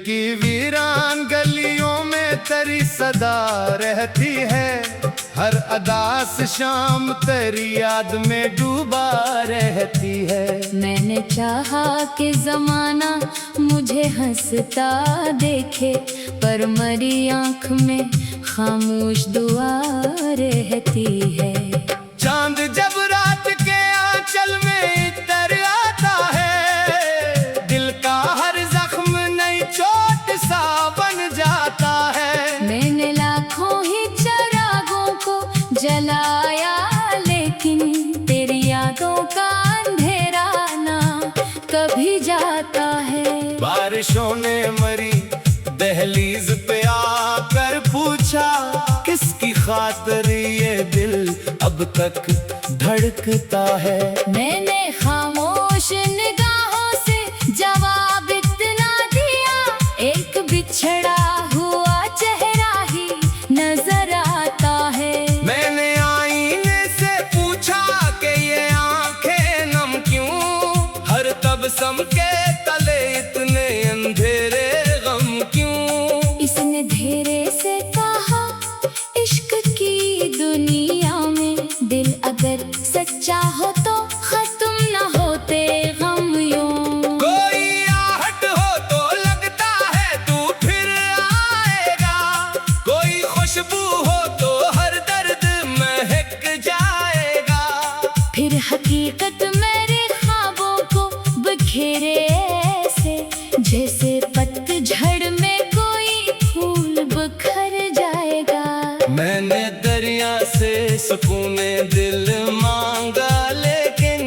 की वीरान गलियों में तेरी सदा रहती है। हर अदा से शाम तेरी याद में डूबा रहती है। मैंने चाहा कि जमाना मुझे हंसता देखे, पर मरी आँख में खामोश दुआ रहती है। चांद जब रात के आंचल में इतर आता है, दिल का हर जख्म नई चोट सा बन जाता है। मैंने लाखों ही चिरागों को जलाया, लेकिन तेरी यादों का अंधेरा ना कभी जाता है। बारिशों ने मरी दहलीज पे आकर पूछा, किसकी खातिर ये दिल अब तक धड़कता है। मैंने खामोश निगाहों से जवाब इतना दिया, एक बिछड़ा हुआ चेहरा ही नजर आता है। मैंने आईने से पूछा कि ये आंखें नम क्यों, हर तबसम के तले इतने अंधेरे गम क्यों। इसने धीरे से कहा, इश्क की दुनिया में दिल अगर सच्चा हो तो खत्म न होते गम यूं। कोई आहट हो तो लगता है तू फिर आएगा, कोई खुशबू हो तो हर दर्द महक जाएगा। फिर हकीकत मेरे ख्वाबों को बखेरे ऐसे, जैसे पतझड़ में कोई फूल बिखर जाएगा। मैंने दरिया से सुकूने दिल मांगा, लेकिन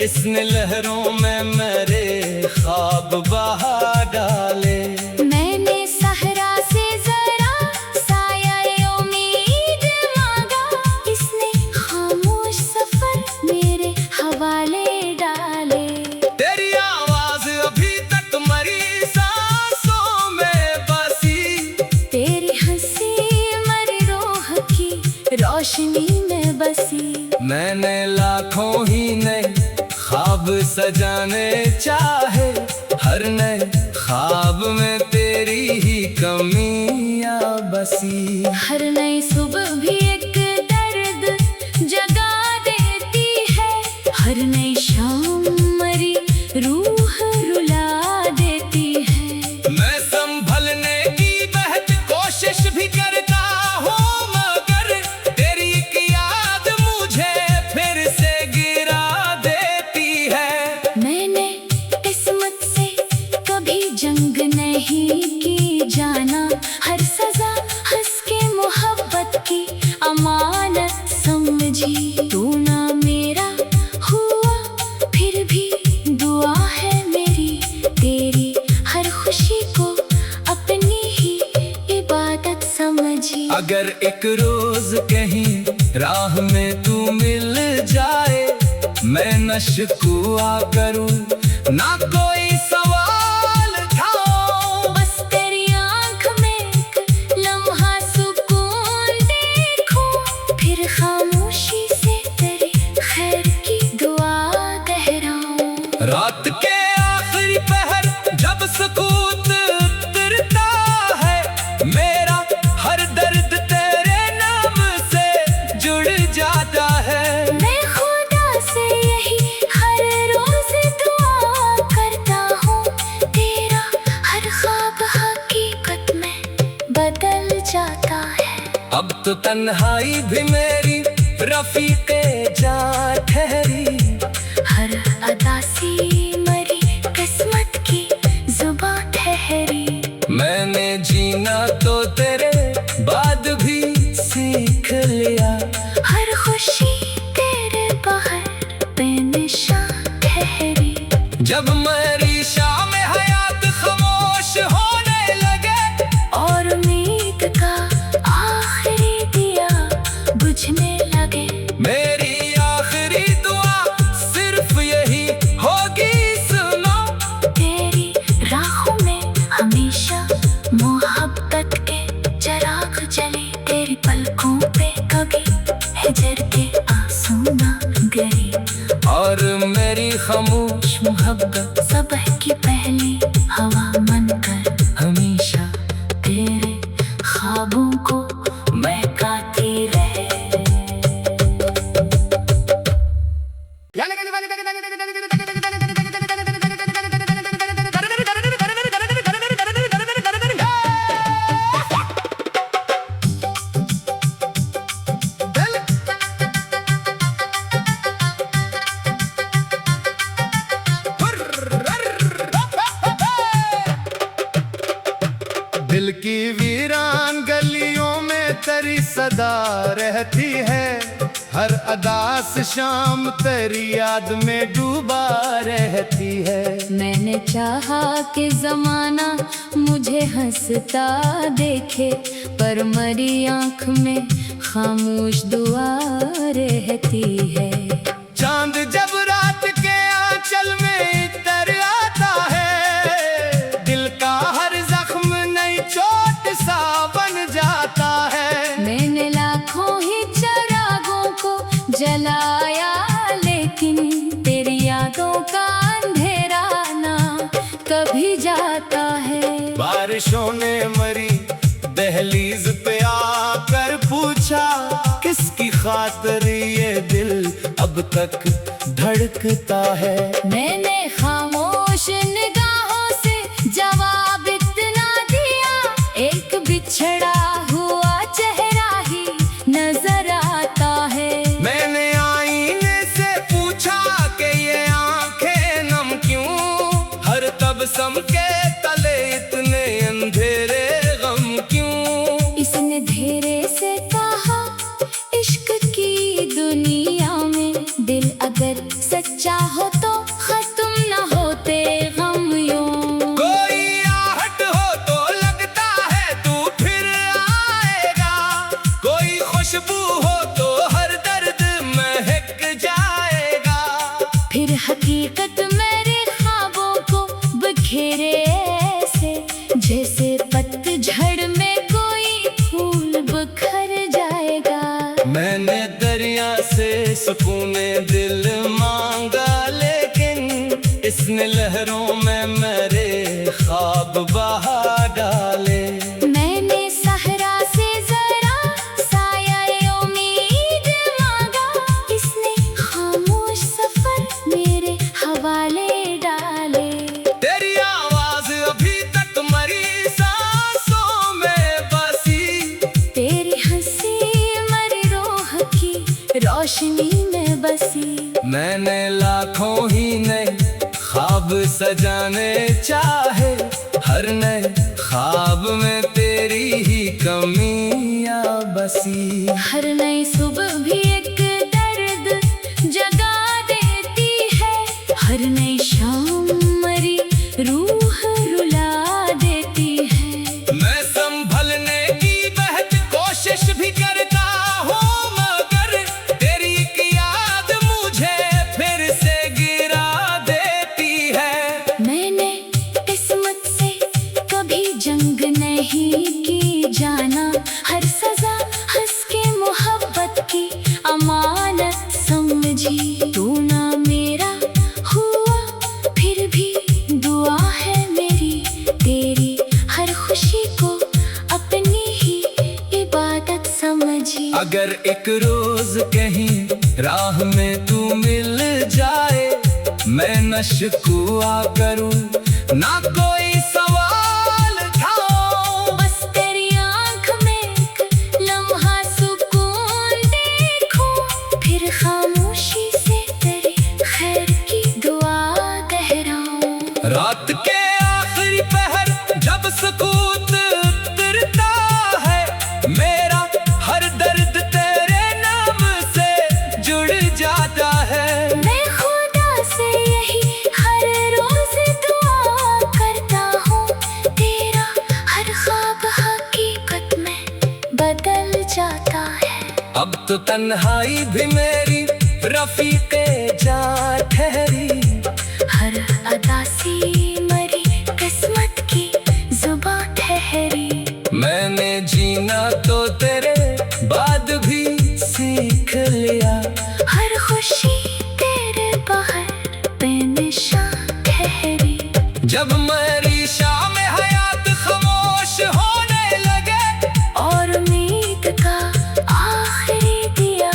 इसने लहरों में मेरे ख्वाब बहा डाले। मैंने सहरा से जरा साया उम्मीद मांगा, इसने खामोश सफर मेरे हवाले डाले। तेरी आवाज अभी तक मरी सांसों में बसी, तेरी हंसी मरी रूह की रोशनी में बसी। मैंने लाखों ही नए ख्वाब सजाने चाहे, हर नए ख्वाब में तेरी ही कमियां बसी। हर नई सुबह भी एक दर्द जगा देती है, हर नई शाम मरी रूह रुला देती है। मैं संभलने की बहुत कोशिश भी करता हूँ, मगर तेरी एक याद मुझे फिर से गिरा देती है। मैंने किस्मत से कभी जंग नहीं की जाना, हर सजा हंस के मोहब्बत की अमानत समझी। तू ना मेरा हुआ फिर भी दुआ है मेरी, तेरी हर खुशी को अपनी ही इबादत समझी। अगर एक रोज कहीं राह में तू मिल जाए, मैं न शिकवा करूं ना कोई सवाल उठाऊं। बस तेरी आँख में एक लम्हा सुकून देखूं, फिर खामोशी से तेरी खैर की दुआ दोहराऊं। रात के आखिरी पहर जब सुकूत उतरता है, मेरा हर दर्द तेरे नाम से जुड़ जाता है। मैं खुदा से यही हर रोज दुआ करता हूँ, तेरा हर ख्वाब हकीकत में बदल जाता है। अब तो तन्हाई भी मेरी रफीके जा ठहरी, हर अदा सी मरी किस्मत की जुबान ठहरी। मैंने जीना तो तेरे बाद भी सीख लिया, हर खुशी तेरे बाहर बेनिशान ठहरी। जब मेरी शाम हयात खामोश होने लगे और उम्मीद का आखिरी दिया बुझने लगे, मेरी आखिरी दुआ सिर्फ यही होगी, सुनो। तेरी राहों में हमेशा मोहब्बत के चिराग जले, तेरी पलकों पे कभी हिजर के आंसू ना गिरे। और मेरी खामोश मोहब्बत सबह की पहली हवा मन कर हम की वीरान गलियों में तेरी सदा रहती है, हर अदास शाम तेरी याद में डूबा रहती है। मैंने चाहा कि जमाना मुझे हंसता देखे, पर मरी आंख में खामोश दुआ रहती है। चांद जब रात के आंचल में इतर आता है, दिल का हर जख्म नई चोट सा बन जाता है। मैंने लाखों ही चिरागों को जलाया, लेकिन तेरी यादों का अंधेरा ना कभी जाता है। बारिशों ने मरी दहलीज पे आकर पूछा, किसकी खातिर ये दिल अब तक धड़कता है। मैंने खामोश निगाहों से जवाब इतना दिया, एक बिछड़ा हुआ चेहरा ही नजर आता है। मैंने आईने से पूछा कि ये आंखें नम क्यों, हर तबसम के तले इतने अंधेरे गम क्यों। इसने धीरे से कहा, इश्क की दुनिया में दिल अगर सच्चा हो तो खत्म न होते गम यूं। कोई आहट हो तो लगता है तू फिर आएगा, कोई खुशबू हो तो हर दर्द महक जाएगा। फिर हकीकत मेरे ख्वाबों को बखेरे ऐसे, जैसे पतझड़ में कोई फूल बिखर जाएगा। मैंने दरिया से सुकूने दिल मांगा, लेकिन इसने लहरों में मेरे ख्वाब बहा डाले। मैंने सहरा से जरा साया उम्मीद मांगा, इसने खामोश सफर मेरे हवाले डाले। तेरी आवाज अभी तक मरी सांसों में बसी, तेरी हंसी मरी रूह की रोशनी में बसी। मैंने लाखों ही नए ख्वाब सजाने चाहे, हर नए ख्वाब में तेरी ही कमियां बसी। हर नई सुबह भी एक दर्द जगा देती है, हर नई शाम मरी रूह रुला देती है। मैं संभलने की बहुत कोशिश भी करता हूँ, मगर तेरी एक याद मुझे फिर से गिरा देती है। मैंने किस्मत से कभी जंग नहीं की जाना, हर सजा हंस के मोहब्बत की अमानत समझी। तू ना मेरा हुआ फिर भी दुआ है मेरी, तेरी हर खुशी को अपनी ही इबादत समझी। अगर एक रोज कहीं राह में तू मिल जाए, मैं न शिकवा करूं ना कोई सवाल उठाऊं। बस तेरी आंख में एक लम्हा सुकून देखूं, फिर खामोशी से तेरी खैर की दुआ दोहराऊं। रात के आखिरी पहर जब सुकूत उतरता है, मेरा हर दर्द तेरे नाम से जुड़ जाता है। मैं खुदा से यही हर रोज दुआ करता हूँ, तेरा हर ख्वाब हकीकत में बदल जाता है। अब तो तन्हाई भी मेरी रफीके जा ठहरी, हर अदासी मरी किस्मत की जुबान ठहरी। मैंने जीना तो तेरे बाद भी सीख लिया, हर खुशी तेरे बाहर बेनिशान ठहरी। जब मेरी शाम हयात खामोश होने लगे और उम्मीद का आखिरी दिया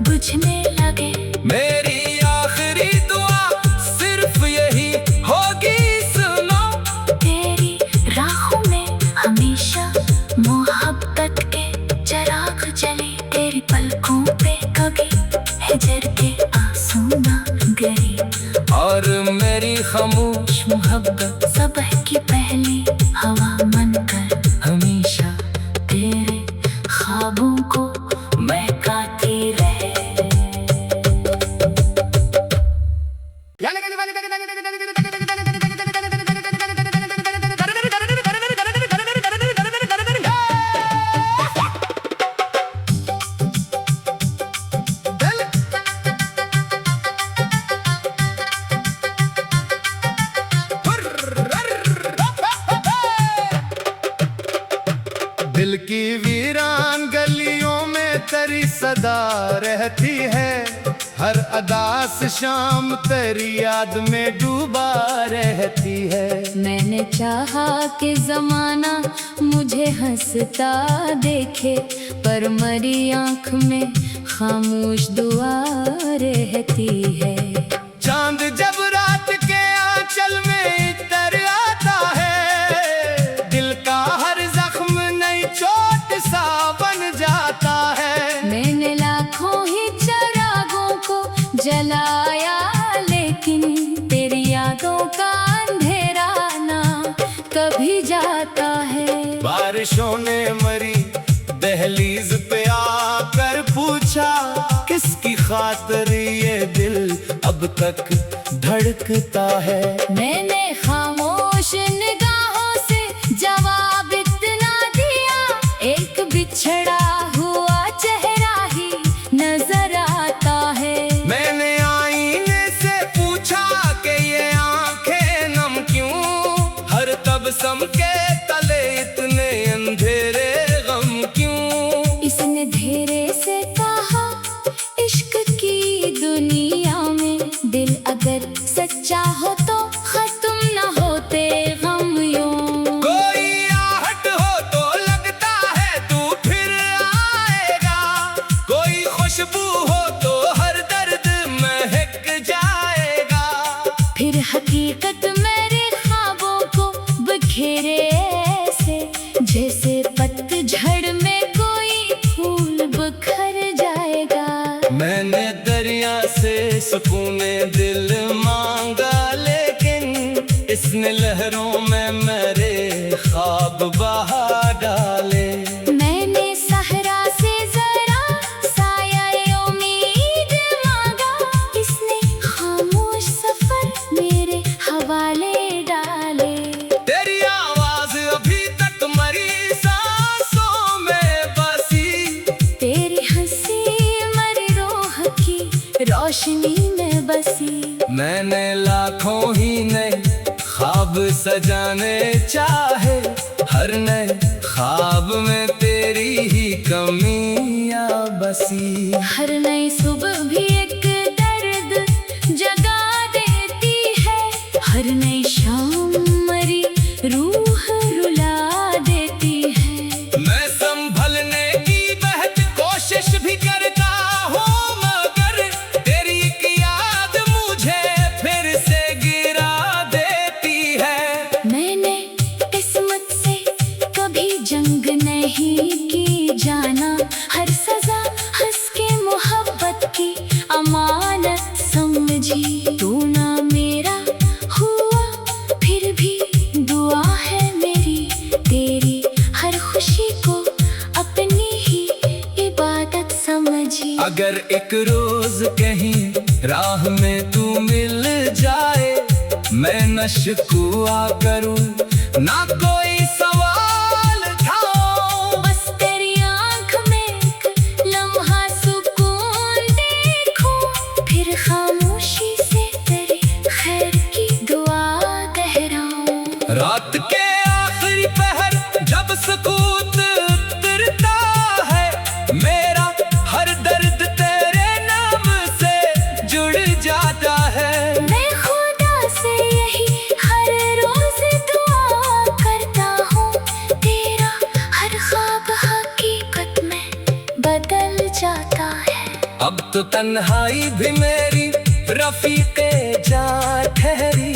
बुझने लगे, मेरी आखिरी दुआ सिर्फ यही होगी, सुनो। तेरी राहों में हमेशा मोहब्बत के चिराग जले, तेरी पलकों पे कभी हिजर के आंसू ना गिरे। और मेरी खामोश मोहब्बत सुबह की पहली हवा मन कर हम सदा रहती है, हर अदा से शाम तेरी याद में डूबा रहती है। मैंने चाहा कि जमाना मुझे हंसता देखे, पर मरी आंख में खामोश दुआ रहती है। चांद जब रात के आंचल में इतर आता है, दिल का हर जख्म नई चोट सा बन जाता है। मैंने लाखों ही चिरागों को जलाया, लेकिन तेरी यादों का अंधेरा ना कभी जाता है। बारिशों ने मरी दहलीज पे आकर पूछा, किसकी खातिर ये दिल अब तक धड़कता है। मैंने खामोश निगाहों से जवाब इतना दिया, एक बिछड़ा हुआ चेहरा ही नजर आता है। मैंने आईने से पूछा कि ये आंखें नम क्यों, हर तबसम के तले इतने अंधेरे गम क्यों। इसने धीरे से कहा, इश्क की दुनिया में दिल अगर सच्चा हो तो खत्म न होते गम यूं। कोई आहट हो तो लगता है तू फिर आएगा, कोई खुशबू हो तो हर दर्द महक जाएगा। फिर हकीकत मेरे ख्वाबों को बखेरे ऐसे, जैसे पतझड़ में कोई फूल बिखर जाएगा। मैंने दरिया से सुकूने दिल मांगा, लेकिन इसने लहरों में मेरे ख्वाब बहा डाले। मैंने सहरा से जरा साया उम्मीद मांगा, इसने खामोश सफर मेरे हवाले डाले। तेरी आवाज अभी तक मरी सांसों में बसी, तेरी हंसी मरी रूह की रोशनी में बसी। मैंने लाखों ही नए ख्वाब सजाने चाहे, हर नए ख्वाब में तेरी ही कमियां बसी। हर नई सुबह भी एक दर्द जगा देती है, हर नई शाम मरी रूह रुला देती है। मैं संभलने की बहुत कोशिश भी करता हूँ, मगर तेरी एक याद मुझे फिर से गिरा देती है। मैंने किस्मत से कभी जंग नहीं की जाना, हर सजा हंस के मोहब्बत की अमानत समझी। तू ना मेरा हुआ फिर भी दुआ है मेरी, तेरी हर खुशी को अपनी ही इबादत समझी। अगर एक रोज कहीं राह में तू मिल जाए, मैं न शिकवा करूं ना कोई सवाल उठाऊं, बस तेरी आंख में एक लम्हा सुकून देखूं, फिर खामोशी से तेरी खैर की दुआ दोहराऊं। रात के आखिरी पहर जब सुकूत उतरता है, मेरा हर दर्द तेरे नाम से जुड़ जाता है। मैं खुदा से यही हर रोज दुआ करता हूँ, तेरा हर ख्वाब हकीकत में बदल जाता है। अब तो तन्हाई भी मेरी रफीके जा ठहरी,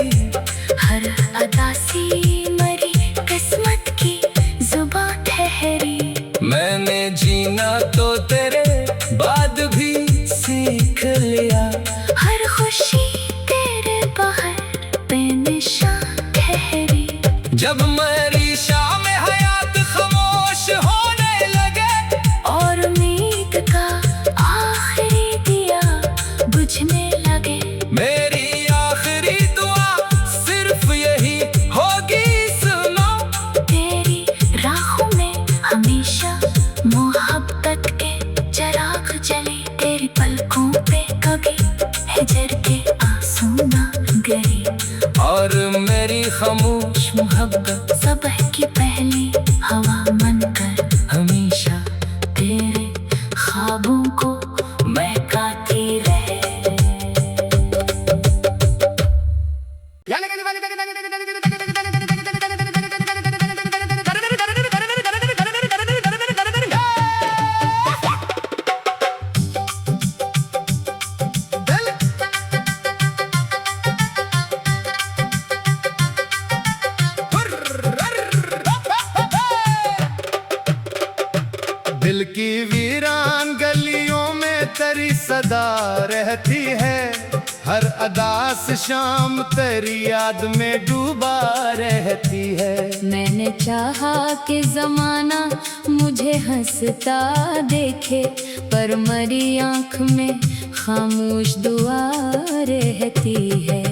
हर अदा सी मरी किस्मत की जुबान ठहरी। मैंने जीना तो तेरे बाद भी सीख लिया, हर खुशी तेरे बाहर बेनिशान ठहरी। जब मेरी शाम हयात खामोश होने लगे, और उम्मीद का आखिरी दिया बुझने लगे। मेरी आखिरी दुआ सिर्फ यही होगी, सुनो तेरी राहों में हमेशा मोहब्बत के चिराग जले, तेरी पलकों पे कभी हिजर के आंसू ना गिरे। और मेरी खामोश मोहब्बत सुबह की पहली हवा बनकर हमेशा तेरे ख्वाबों को सदा रहती है, हर अदा से शाम तेरी याद में डूबा रहती है। मैंने चाहा कि जमाना मुझे हंसता देखे, पर मरी आंख में खामोश दुआ रहती है।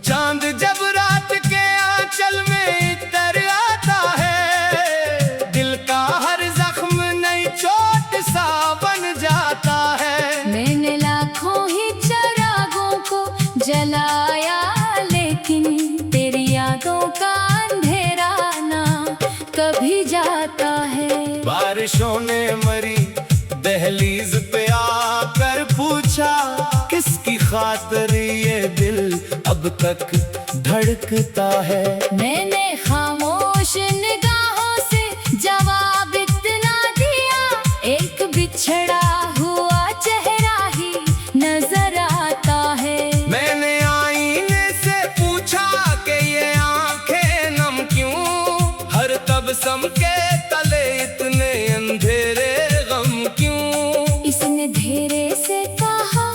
चांद जब रात के आंचल में इतर आता है, दिल का हर जख्म नई चोट सा बन जाता है। मैंने लाखों ही चिरागों को जलाया, लेकिन तेरी यादों का अंधेरा ना कभी जाता है। बारिशों ने मरी दहलीज पे आकर पूछा, किसकी खातिर ये दिल अब तक धड़कता है। मैंने खामोश निगाहों से जवाब इतना दिया, एक बिछड़ा हुआ चेहरा ही नजर आता है। मैंने आईने से पूछा कि ये आंखें नम क्यों, हर तबस्सुम के तले इतने अंधेरे गम क्यों। इसने धीरे से कहा,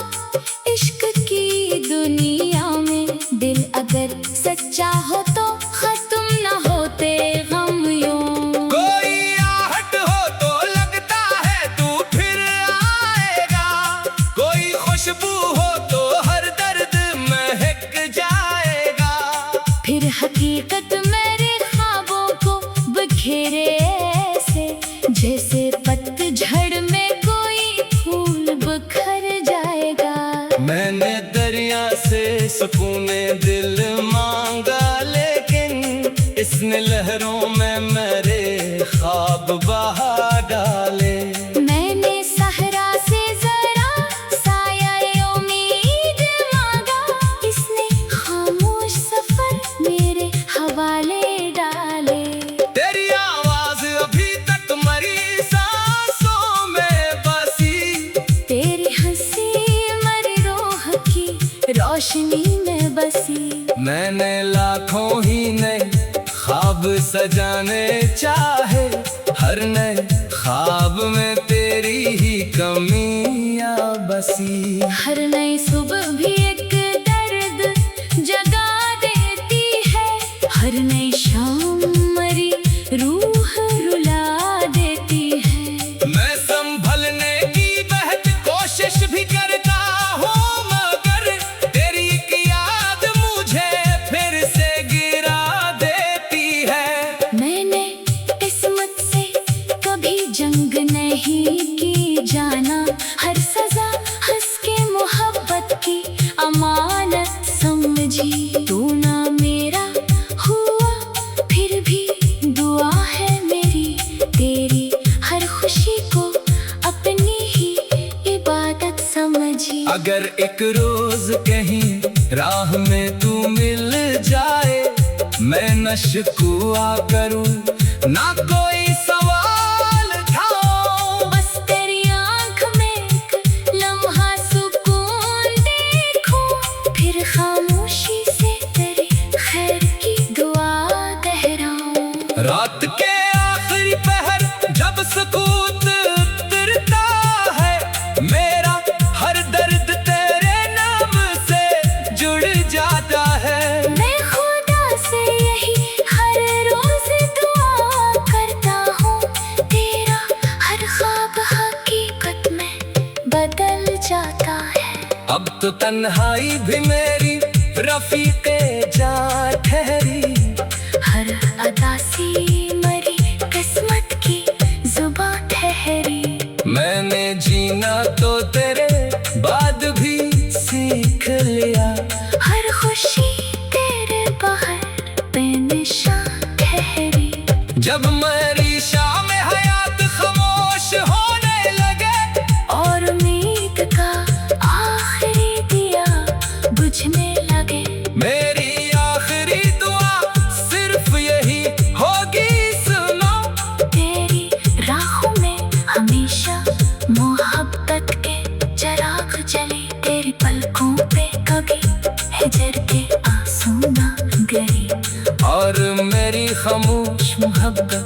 इश्क की दुनिया में दिल अगर सच्चा हो तो खत्म न होते गम यूं। कोई आहट हो तो लगता है तू फिर आएगा, कोई खुशबू हो तो हर दर्द महक जाएगा। फिर हकीकत मेरे ख्वाबों को बखेरे ऐसे, जैसे पतझड़ में कोई फूल बिखर जाएगा। मैंने दरिया से सुकूने दिल मांगा, लेकिन इसने लहरों में मेरे ख्वाब बहा डाले। मैंने सहरा से जरा साया उम्मीद मांगा, इसने खामोश सफर मेरे हवाले डाले। तेरी आवाज अभी तक मरी सांसों में बसी, तेरी हंसी मरी रूह की रोशनी में बसी। मैंने लाखों ही नए ख्वाब सजाने चाहे, हर नए ख्वाब में तेरी ही कमियां बसी। हर नई सुबह भी एक दर्द जगा देती है, हर नई शाम मरी रूह रुला देती है। मैं संभलने की बहुत कोशिश भी करता हूँ, मगर तेरी एक याद मुझे फिर से गिरा देती है। मैंने किस्मत से कभी जंग नहीं की जाना, हर सजा हंस के मोहब्बत की अमानत समझी। तू ना मेरा हुआ फिर भी दुआ है मेरी, तेरी हर खुशी को अपनी ही इबादत समझी। अगर एक रोज कहीं राह में तू मिल जाए, मैं न शिकवा करूं ना कोई सवाल उठाऊं। बस तेरी आंख में एक लम्हा सुकून देखूं, फिर खामोशी से तेरी खैर की दुआ दोहराऊं। रात के आखिरी पहर जब सुकूत उतरता है, मेरा हर दर्द तेरे नाम से जुड़ जाता है। मैं खुदा से यही हर रोज दुआ करता हूँ, तेरा हर ख्वाब हकीकत में बदल जाता है। अब तो तन्हाई भी मेरी रफीके जा ठहरी, हर अदा सी मरी किस्मत की जुबान ठहरी। मैंने जीना तो तेरे बाद भी सीख लिया, हर खुशी तेरे बाहर बेनिशान ठहरी। जब मेरी शाम हयात खामोश होने लगे, और उम्मीद का आखिरी दिया बुझने लगे। मेरी आखिरी दुआ सिर्फ यही होगी, सुनो। तेरी राहों में हमेशा मोहब्बत के चिराग जले, तेरी पलकों पे कभी हिजर के आंसू ना गिरे। और मेरी खामोश मोहब्बत